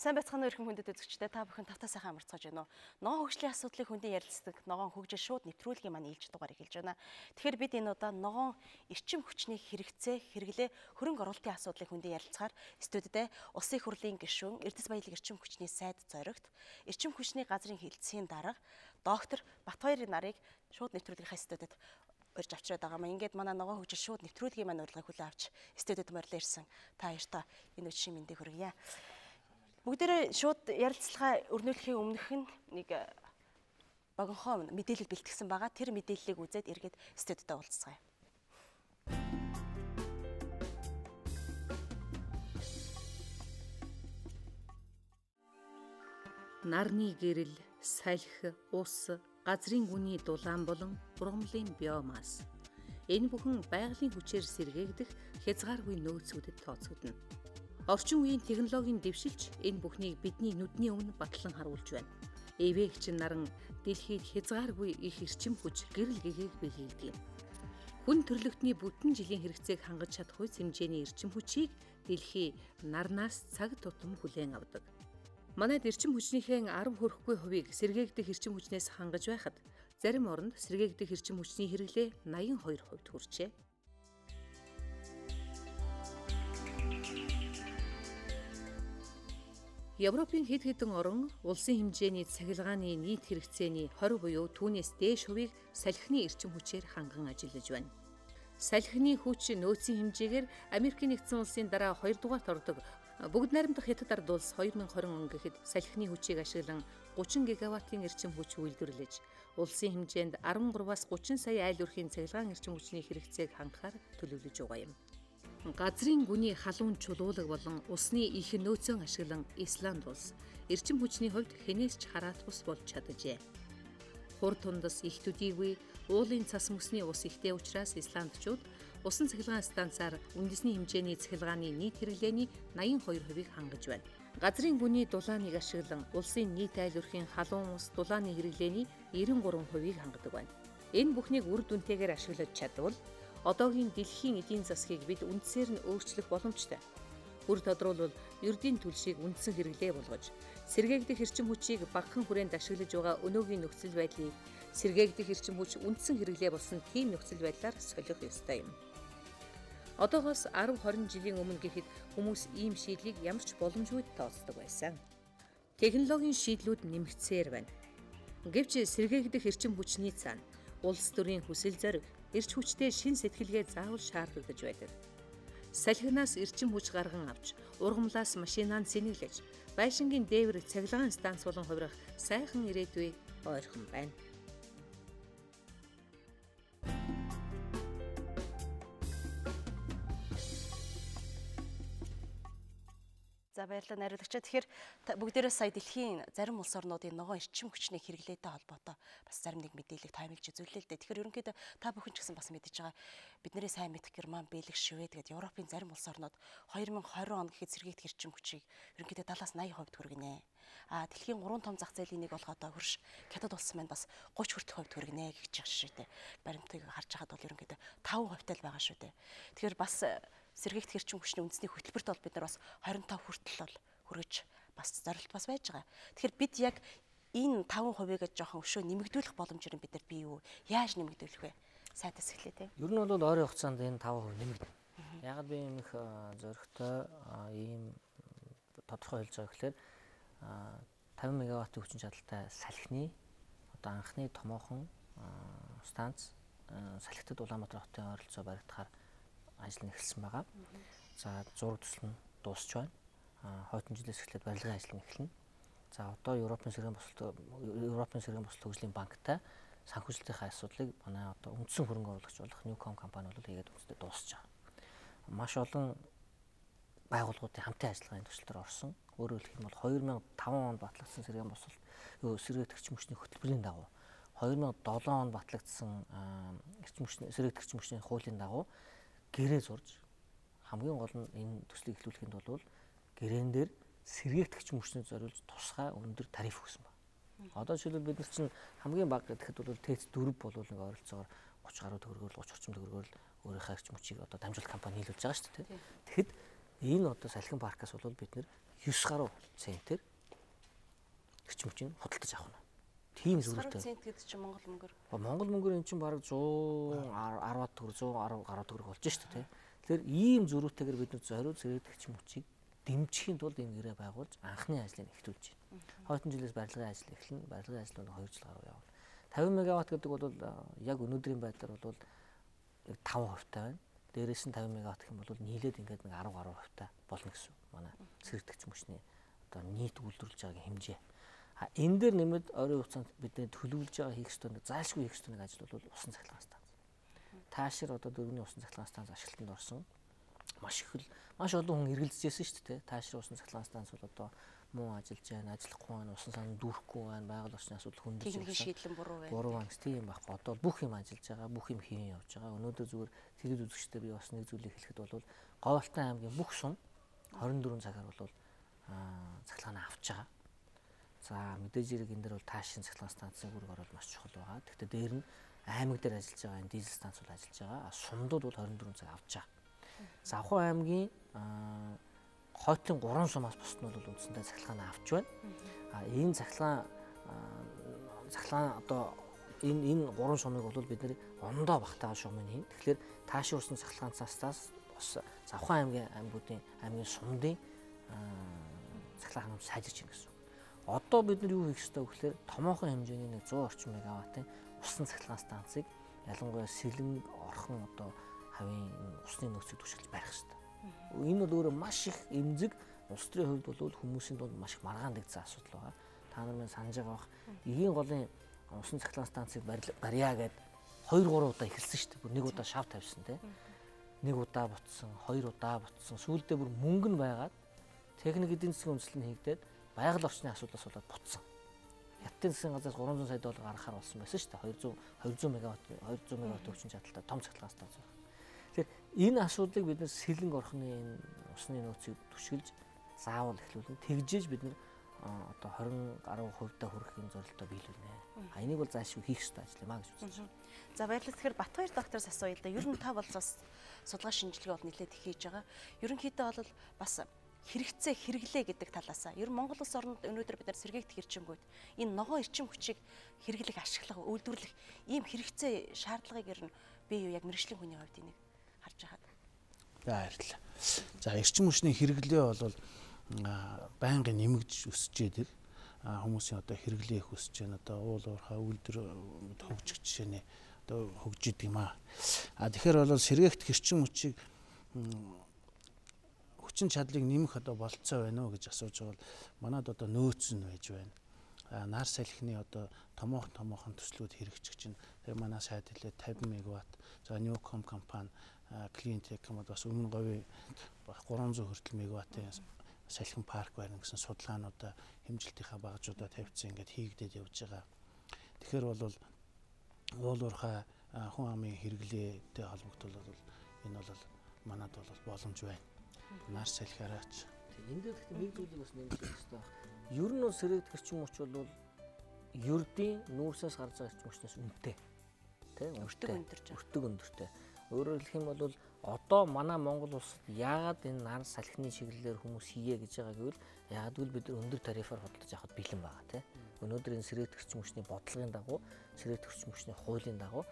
Сайн байцгаана уу эрхэм хүндэт үзэгчдээ, та бүхэн тавтаа сайхан амарцгааж байна уу? Ногоон хөгжлийн асуудлыг хүндийн ярилцдаг ногоон хөгжил шууд нэвтрүүлгийн маань ээлж дугаар эхэлж байна. Тэгэхээр бид энэ удаа ногоон эрчим хүчний хэрэгцээ, хэрэглээ, хөрөнгө оруулалтын асуудлыг хүндийн ярилцахаар студидээ Улсын их хурлын гишүүн, Эрдэс баялаг эрчим хүчний сайд зоригт, эрчим хүчний газрын хэлтсийн дарга доктор Батбаяр нарыг шууд нэвтрүүлгийнхаа студид урьж авчираад байгаа маа. Ингээд манай ногоон хөгжил шууд нэвтрүүлгийн маань урилгыг хүлээн авч студид морилон ирсэн. Та хоёртаа энэ үчийн мэндийг хүргье. Бүгдээрээ шууд ярилцлага өрнүүлэхийн өмнөх нь нэг богинохоо мэдээлэл бэлтгэсэн байгаа. Тэр мэдээллийг үзээд эргээд студидад уулзцгаая. Нарны гэрэл, салхи, ус, газрын гүний дулаан болон ургамлын биомасс. Энэ бүхэн байгалийн хүчээр сэргээгдэх хязгааргүй нөөцүүдэд тооцогдно. Орчин үеийн технологийн дэвшилж энэ бүхнийг бидний нүдний өмнө батлан харуулж байна. Эвээгч наран дэлхийд хязгааргүй их эрчим хүч гэрэл гэгээг бэлгэлдэг. Хүн төрлөختний бүтэн жилийн хэрэгцээг хангаж чадах үс хэмжээний эрчим хүчийг дэлхий нарнаас цаг тутам хүлээн авдаг. Манайд эрчим хүчнийхээ 10 хүрэхгүй хувийг сэргээгдэх эрчим хүчнээс хангаж байхад зарим оронд сэргээгдэх эрчим хүчний хэрэглээ 82% хүрчээ. Европын хэд хэдэн орон улсын хэмжээний цахилгааны нийт хэрэгцээний 20 буюу түүнээс дээш хувийг салхины эрчим хүчээр ханган ажиллаж байна. Салхины хүч нөөцийн хэмжээгээр Америкийн нэгдсэн улсын дараа 2 дугаарт ордог. Бүгд найрамдах Хятад ард улс 2020 он гэхэд салхины хүчийг ашиглан 30 гигаваттын эрчим хүч үйлдвэрлэж, улсын хэмжээнд 13-аас 30 сая айл өрхийн цахилгаан эрчим хүчний хэрэгцээг хангахаар төлөвлөж байгаа юм. Газрын гүний халуун чулуулаг болон усны их нөөцөө ашиглан Исланд улс эрчим хүчний хувьд хэнээс ч хараат бус болж чаджээ. Хур тундас их төдийгүй уулын цас мөсний ус ихтэй учраас исландчууд усан цахилгаан станцаар үндэсний хэмжээний цахилгааны нийт хэрэглээний 82%-ийг хангаж байна. Газрын гүний дулааныг ашиглан улсын нийт айл өрхийн халуун ус дулааны хэрэглээний 93%-ийг хангадаг байна. Энэ бүхнийг үр дүнтэйгээр ашиглаж чадвал одоогийн дэлхийн эдийн засгийг бид үндсээр нь өөрчлөх боломжтой. Бүр тодруулбал ердийн түлшийг үндсэн хэрэглээ болгож, сэргээгдэх эрчим хүчийг багахан хүрээнд ашиглаж байгаа өнөөгийн нөхцөл байдлыг сэргээгдэх эрчим хүч үндсэн хэрэглээ болсон тийм нөхцөл байдлаар солих ёстой юм. Одоогоос 10-20 жилийн өмнө гэхэд хүмүүс ийм шийдлийг ямар ч боломжгүй тооцдог байсан. Технологийн шийдлүүд нэмэгдсээр байна. Гэвч сэргээгдэх эрчим хүчний цаана улс төрийн хүсэл зориг, эрч хүчтэй шин сэтгэлгээ заавал шаардлагатай байдаг. Салхинаас эрчим хүч гарган авч, ургамлаас машинаанд сэнэглэж, байшингийн дээвэр цахилгаан станц болон хувирах сайхан ирээдүй ойрхон байна. За баярлалаа найруулагчаа. Тэгэхээр бүгдээрээ сая дэлхийн зарим улс орнуудын ногоон эрчим хүчний хэрэглээтэй холбоотой бас зарим нэг мэдээлэл таймилж үзүүлээ л дээ. Тэгэхээр ерөнхийдөө та бүхэн ч гэсэн бас мэдэж байгаа. Биднэрээ сайн мэдэх Герман, Бельги, Швед гэдэг Европын зарим улс орнууд 2020 он гэхэд сэргээгдэх эрчим хүчийг ерөнхийдөө 70-80% хүргэнэ. Дэлхийн 3 том зах зээлийн нэг болгоод хөрш Хятад улс маань бас 30% хүргэнэ гэж байгаа шүү дээ. Баримтыг харж байхад бол ерөнхийдөө 5% л байгаа шүү дээ. Тэгэхээр бас сэргээгдэх эрчим хүчний үндэсний хөтөлбөрт бол бид нар бас 25 хүртэл бол хүргэж бас зорилт бас байж байгаа. Тэгэхээр бид яг энэ 5%-ийг жоохон өшөө нэмэгдүүлэх боломжоор бид нар бий юу? Яаж нэмэгдүүлэх вэ? Сайдас эхлэе те. Ер нь бол ойрын хугацаанд энэ 5% нэмэгдэнэ. Яагаад би ийм их зоригтой ийм тодорхой хэлж байгаа гэхээр 50 мегаваттын хүчин чадалтай салхины одоо анхны томоохон станц Салхитад Улаанбаатар хотын ойролцоо баригдахаар ажил нь эхэлсэн байгаа. За зураг төсөл нь дуусч байна. Хойдон жилээс эхлээд барилгын ажил нь эхэлнэ. За одоо Европын сэргээн босолт хөгжлийн банктай санхүүжилтийн асуудлыг манай одоо үндсэн хөрөнгө оруулагч болох Newcom компани бол хийгээд үндсэндээ дуусч байгаа. Маш олон байгууллагуудын хамтын ажиллагааны төсөл төр орсон. Өөрөөр хэлэх юм бол 2005 онд батлагдсан сэргээн босолт сэргээгдэх эрчим хүчний хөтөлбөрийн дагуу 2007 онд батлагдсан сэргээгдэх эрчим хүчний хуулийн дагуу гэрээ зурж хамгийн гол нь энэ төслийг эхлүүлэхэд бол гэрээн дээр сэргээгдэх эрчим хүчний зориулж тусгай өндөр тариф өгсөн байна. Одоо жишээлбэл бид нар чинь хамгийн бага гэхэд бол ТЭЦ 4 бол нэг ойролцоогоор 30 гаруй төгрөгөөр 30 төгрөгөөр өөрийнхөө эрчим хүчийг одоо дамжуулалт компани нийлүүлж байгаа шүү дээ. Тэгэхэд энэ одоо салхин паркаас бол бид нэр 9 гаруй центээр эрчим хүчийг худалдаж авах нь. Тийм Сард зүйтэй. цент гэдэг чинь Монгол мөнгөөр. Монгол мөнгөөр эн чинь бараг 110 төгрөг 110 төгрөг болж шүү дээ. Тэгэхээр ийм зөрүүтэйгээр бид нар зориуд зэрэгдэх эрчим хүчийг дэмжихийн тулд энэ гэрээ байгуулж анхны ажлыг эхлүүлж байна. Хойдон жилээс барилгын ажил эхэлнэ. Барилгын ажил нь 2 жил гаруй явна. 50 мегаватт гэдэг бол яг өнөөдрийн байдлаар бол 5% таа байна. Дээрээс нь 50 мегаватт гэх юм бол нийлээд ингээд нэг 10 гаруй хувьтай болно гэсэн манай сэрэгдэх хүчний одоо нийт үйлдвэрлэж байгаагийн хэмжээ. Энэ дээр нэмээд ойрын хугацаанд бидний төлөвлөж байгаа хийх ёстой заашгүй хийх ёстой нэг ажил бол усан цахилгаан станц. Таашир одоо дөрөвний усан цахилгаан станц ашиглалтанд орсон. Маш олон хүн эргэлзэжсэн шүү дээ. Таашир усан цахилгаан станц бол одоо муу ажиллаж байна, ажиллахгүй байна, усан сан дүүрэхгүй байна, байгаль орчны асуудал хүндэрч Техникийн шийдлэн буруу байна. Буруу байна. Тийм байхгүй. Одоо бүх юм ажиллаж байгаа, бүх юм хийн явж байгаа. Өнөөдөр зүгээр телевиз үзэгчтэй би бас нэг зүйлийг хэлэхэд бол Говьалтай аймгийн бүх сум 24 цагаар бол цахилгаанаа авч байгаа. За мэдээж хэрэг энэ дээр бол таашин цахилгаан станцын үүрэг ороод маш чухал байгаа. Гэхдээ дээр нь аймаг дээр ажиллаж байгаа энэ дизель станц бол ажиллаж байгаа. Сумдууд бол 24 цаг авч байгаа. Завхан аймгийн хойтлын 3 сумаас бусд нь бол үндсэндээ цахилгаанаа авч байна. Энэ цахилгаан одоо энэ 3 сумыг бол бид нэр ондоо багтаага шугамыг хийн. Тэгэхээр таашин усан цахилгаан цастаас бас Завхан аймгийн сумдын цахилгаан хангамж сайжирч байна гэсэн. Одоо бид нар юу хийх ёстой вэ гэхээр томоохон хэмжээний нэг 100 орчим мегаваттын усан цахилгаан станцыг ялангуяа Сэлэн орхон одоо хавийн усны нөөцийг түшиглэж барих ёстой. Энэ бол өөрөө маш их эмзэг улс төрийн хувьд бол хүмүүсийн дунд маш их маргаан дэгдсэн асуудал байгаа. Та нар минь санаж байгаа бах. Эгийн голын усан цахилгаан станцыг барья гэд 2-3 удаа эхэлсэн шүү дээ. Бүр нэг удаа шав тавьсан тийм. Нэг удаа бутсан, 2 удаа бутсан. Сүүлдээ бүр мөнгө нь байгаад техник эдийн засгийн үндэслэл нь хийгдээд байгаль орчны асуудлаас болоод бутсан. Хятадын засгийн газраас 300 сая доллар гаргахаар болсон байсан шүү дээ. 200 мегаватт хүчин чадалтай том цахилгаан станц байна. Тэгэхээр энэ асуудлыг бид нэр Сэлэнг орхны энэ усны нөөцийг түшгэлж заавал эхлүүлнэ. Тэгжээж бид нэр одоо 20 гаруй хувьтай хүрэхин зорилтоо биелүүлнэ. Энийг бол заашгүй хийх ёстой ажил юм а гэж үзэж байна. За баярлалаа. Тэгэхээр Батбаяр доктороос асууя л да. Ер нь та бол бас судалгаа шинжилгээ бол нэлээд их хийж байгаа. Ерөнхийдөө бол бас хэрэгцээ хэрэглээ гэдэг талаасаа ер нь Монгол улс орнд өнөөдөр бид нар сэргээгдэх эрчимгүйд энэ ногоон эрчим хүчийг хэрэглэх, ашиглах, үйлдвэрлэх ийм хэрэгцээ шаардлагыг ер нь би юу яг мэргэжлийн хүний хувьд энийг харж байгаад. Баярлалаа. За эрчим хүчний хэрэглээ бол байнгын нэмэгдэж өсөж идэг. Хүмүүсийн одоо хэрэглээ их өсөж байна. Одоо уул уурхай үйлдвэр хөгжих жишээний одоо хөгжиж идэг юм аа. Тэгэхээр бол сэргээгдэх эрчим хүчийг хүчин чадлыг нэмэх одоо болцоо байна уу гэж асууж байгаа бол манад одоо нөөц нь байж байна. Нар салхины одоо томоохон төслүүд хэрэгжих чинь тэр манай сайд хэлээ 50 мегаватт. За Newcom компани Cleantech юм бас өмнө говийн 300 хүртэл мегаваттын салхин парк байна гэсэн судалгаануудаа хэмжилтийнхаа багжуудаа тавьчихсан ингээд хийгдээд явж байгаа. Тэгэхээр бол уул уурхай хүн амын хэрэглээтэй холбогдвол энэ бол манад бол боломж байна. Нар салхиараач. Энд дээр гэхдээ нэг зүйлийг бас нэмж хэлэх хэрэгтэй байна. Ер нь бол сэргээгдэх эрчим хүч бол ердийн нүүрсээс гарч байгаа эрчим хүчнээс үнэтэй. Тэ? Өртөг өндөртэй. Өөрөөр хэлэх юм бол одоо манай Монгол улсад яагаад энэ нар салхины чиглэлээр хүмүүс хийе гэж байгаа гэвэл яагаад гэвэл бид өндөр тарифаар худалдаж авахд бэлэн байгаа тийм. Өнөөдөр энэ сэргээгдэх эрчим хүчний бодлогын дагуу, сэргээгдэх эрчим хүчний хуулийн дагуу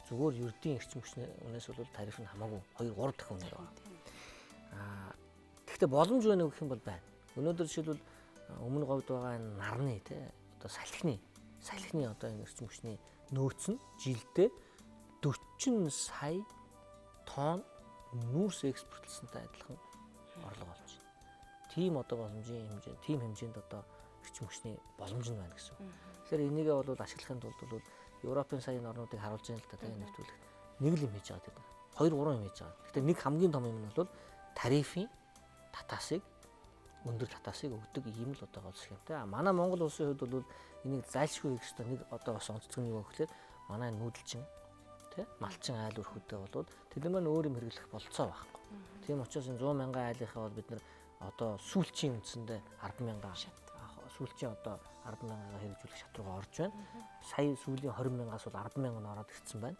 зүгээр ердийн эрчим хүчний үнээс бол тариф нь хамаагүй 2-3 дахин өндөр байгаа. Гэхдээ боломж байна гэх юм бол байна. Өнөөдөр жишээлбэл өмнө говьд байгаа энэ нарны тийм одоо салхины одоо энэ эрчим хүчний нөөц нь жилдээ 40 сая тонн нүүрс экспортлсантай адилхан орлого олж байна. Тийм одоо боломжийн хэмжээ, тийм хэмжээнд одоо эрчим хүчний боломж нь байна гэсэн. Тэгэхээр энийгээ бол ашиглахын тулд бол Европын саяны орнуудыг харуулж байгаа л да тийм нэвтрүүлэгт нэг л юм хийж байгаа гэдэг. 2-3 юм хийж байгаа. Гэхдээ нэг хамгийн том юм нь бол тарифын татаасыг өндөр татаасыг өгдөг ийм л одоо голс юм те. Манай Монгол улсын хувьд бол энийг зайлшгүй хийх ёстой нэг одоо бас онцгой нэг өгөхлөөр манай нүүдэлчин те малчин айл өрхөдөө бол тэд нар өөр юм хэрэглэх болцоо байхгүй. Тийм учраас энэ 100 мянган айлынхаа бол бид нар одоо сүүлчийн үндсэндээ 10 мянган сүүлчийн одоо 10 мянгагаа хэрэгжүүлэх шат руугаа орж байна. Сая сүүлийн 20 мянгаас бол 10 мянга ороод ирсэн байна.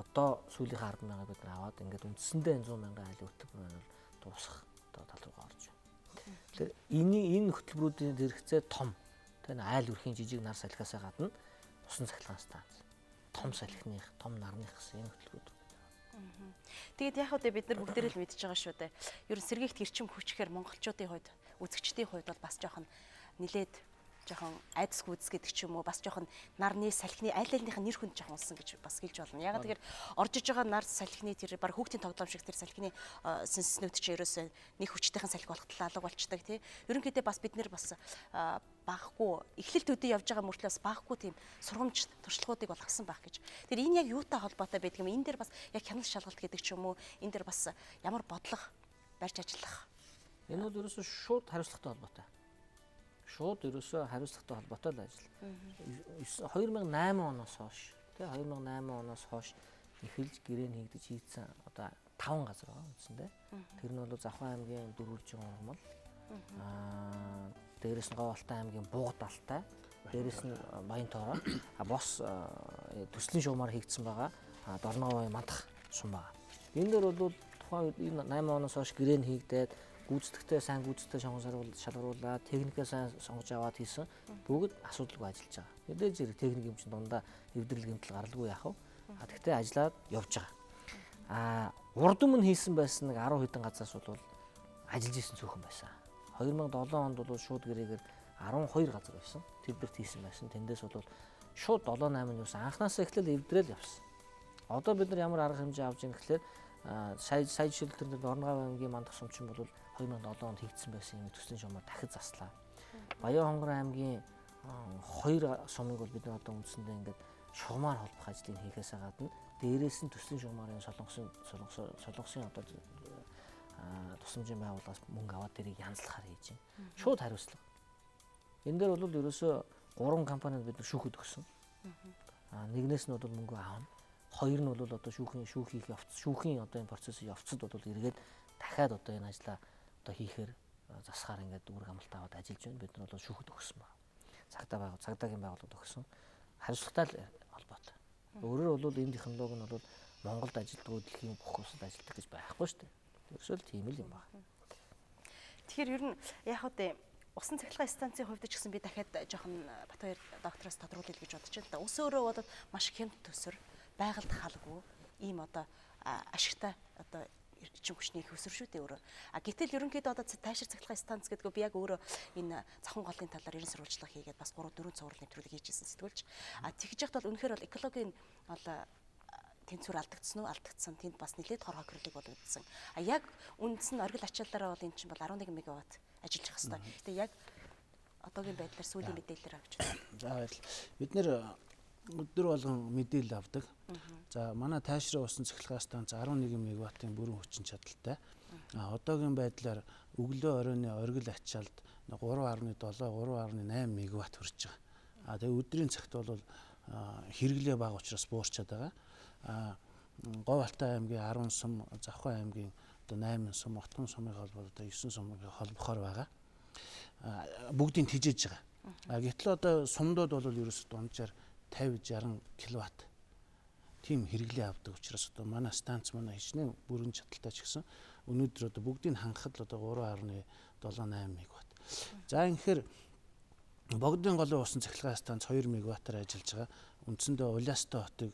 Одоо сүүлийнхээ 10 мянга бид нар аваад ингээд үндсэндээ 100 мянган айлын өтөв бол дуусах одоо тал руугаа орж байна. Тэгэхээр энэ хөтөлбөрүүдийн хэрэгцээ том. Тэгээ айл үрхийн жижиг нар салхиасаа гадна усан цахилгаан станц, том салхиных, том нарных гэсэн энэ хөтөлбөрүүд. Тэгээд яг үдэ бид нар бүгдээрээ л мэдж байгаа шүү дээ. Ер нь сэргийгт эрчим хүчгээр монголчуудын хувьд, үзэгчдийн хувьд бол бас жоохон нилээд жоохон айдас гүйц гэдэг ч юм уу бас жоохон нарны салхины аль альнийх нь нэр хүнд жоохон унсан гэж бас хэлж болно. Яг тэгэхээр орж иж байгаа нар салхины тэр баг хүүхдийн тоглоом шиг тэр салхины сэнснүүд ч ерөөсөө нэг хүчтэйхэн салхи болоход алга болчдаг тий. Ерөнхийдөө бас бид нэр бас багхгүй эхлэлт үдээ явж байгаа мөртлөөс багхгүй тийм сургамж туршлагуудыг бол авсан байх гэж. Тэр энэ яг юутай холбоотой байдаг юм? Энэ дээр бас яг хяналт шалгалт гэдэг ч юм уу энэ дээр бас ямар бодлого барьж ажиллах. Энэ бол ерөөсөө шууд хариуцлагатай холбоотой. Шууд ерөөсөө хариуцлагатай холбоотой л ажил. 2008 оноос хойш тий 2008 оноос хойш эхэлж гэрээн хийгдэж хийгдсэн одоо 5 газар байгаа үндсэндээ. Тэр нь бол Завхан аймгийн Дөрвөлжин ургамал, дээрээс нь Говьалтай аймгийн Бугад алтай, дээрээс нь Баян тоороо, бос төслийн шугамаар хийгдсэн байгаа Дорноговын мандах сум байгаа. Энэ дээр бол тухайн үед 8 оноос хойш гэрээн хийгдээд гүйцэтгэхдээ сайн гүйцэтгэж шалгаруулаад техникээ сайн сонгож аваад хийсэн бүгд асуудалгүй ажиллаж байгаа. Мэдээж зэрэг техник юм чинь дундаа эвдрэл гэмтэл гаралгүй яах вэ? Тэгтээ ажиллаад явж байгаа. Урд өмнө хийсэн байсан нэг 10 хэдэн газраас бол ажиллаж исэн цөөхөн байсан. 2007 онд бол шууд гэрээгээр 12 газар байсан. Тэдбэрт хийсэн байсан. Тэндээс бол шууд 7-8 нь юусан анханасаа эхлээл эвдрэл явсан. Одоо бид нар ямар арга хэмжээ авч ийн гэхлээр сая жишээлбэл Дорногов аймгийн мандах сумчин бол 2007 онд хийгдсэн байсан юм төслийн шугамаар дахид заслаа. Баян хонгор аймгийн 2 сумыг бол бид нар одоо үндсэндээ ингээд шугамаар холбох ажлыг хийхээс гадна дээрээс нь төслийн шугамарын солонгосын одоо тусламжийн байгууллагаас мөнгө аваад тэрийг янзлахаар хийж байна. Шууд хариуцлага. Энэ дээр бол ерөөсөө 3 компанид бид нар шүүхэд өгсөн. Нэгнээс нь бол мөнгө аавна. Хоёр нь бол одоо шүүхийн одоо энэ процессын явцад бол эргээд дахиад одоо энэ ажлаа одоо хийхээр засахаар ингээд үүрэг амлалт аваад ажиллаж байна. Бид нар бол шүүхэд өгсөн байна. Цагдаагийн байгууллагад өгсөн. Хариуцлагатай холбоотой. Өөрөөр бол энэ технологи нь бол Монголд ажилтдаг дэлхийн бүх улсад ажилтдаг гэж байхгүй шүү дээ. Ерөөсөө л тийм л юм байна. Тэгэхээр ер нь яг үдэ усан цахилгаан станцын хувьд ч гэсэн би дахиад жоохон Батбаяр доктороос тодруулъя гэж бодож байна. Ус өөрөө бол маш хямд төсөр, байгальд халгүй ийм одоо ашигтай одоо эрчим хүчний хөсөр шүү дээ өөрөө. Гэтэл ерөнхийдөө одоо тайшир цахилгаан станц гэдэг би яг өөрөө энэ Завхан голын талаар ерэн сурвалжлага хийгээд бас 3-4 цуврал нэвтрүүлэг хийжсэн сэтгүүлч. Тэгж яхад бол үнэхээр бол экологийн бол тэнцвэр алдагдсан уу? Алдагдсан. Тэнд бас нэлээд хор хохирлыг болгогдсон. Яг үндсэн оргил ачааллаараа бол эн чинь бол 11 мегаватт ажиллаж байгаа хэвээр. Тэгээ яг одоогийн байдлаар сүүлийн мэдээлэлээр авч байна. За баярлалаа. Бид нэр өдөр болгон мэдээлэл авдаг. За манай тайшрын усан цахилгаан станц 11 мегаваттын бүрэн хүчин чадалтай. Одоогийн байдлаар өглөө оройны оргил ачаалд 3.7 3.8 мегаватт хүрч байгаа. Тэгээ өдрийн цагт бол хэрэглээ бага учраас буурчаад байгаа. Говьалтай аймгийн 10 сум, Завхан аймгийн одоо 8 сум, Отгон сумын холбоо одоо 9 сумыг холбохоор байгаа. Бүгдийг тижээж байгаа. Гэтэл одоо сумдууд бол ерөөсөд дунджаар 50-60 кВт тийм хэрэглээ авдаг учраас одоо манай станц манай хичнээн бүрэн чадалтай ч гэсэн өнөөдөр одоо бүгдийг хангахад л одоо 3.78 мегаватт. За ингэхээр Богдын голын усан цахилгаан станц 2 мегаваттаар ажиллаж байгаа. Үндсэндээ Улаастай хотыг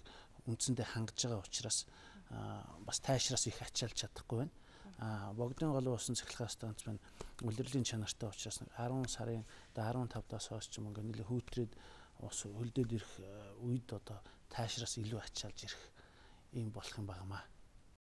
үндсэндээ хангаж байгаа учраас бас тайшраас их ачаалж чадахгүй байна. Богдын голын усан цахилгаан станц маань улирлын чанартай учраас 10 сарын 15-аас хойш ч юм ингээ нэлээд хүүтрээд ус хөлдөөд ирэх үед одоо тайшраас илүү ачаалж ирэх юм болох юм байнамаа.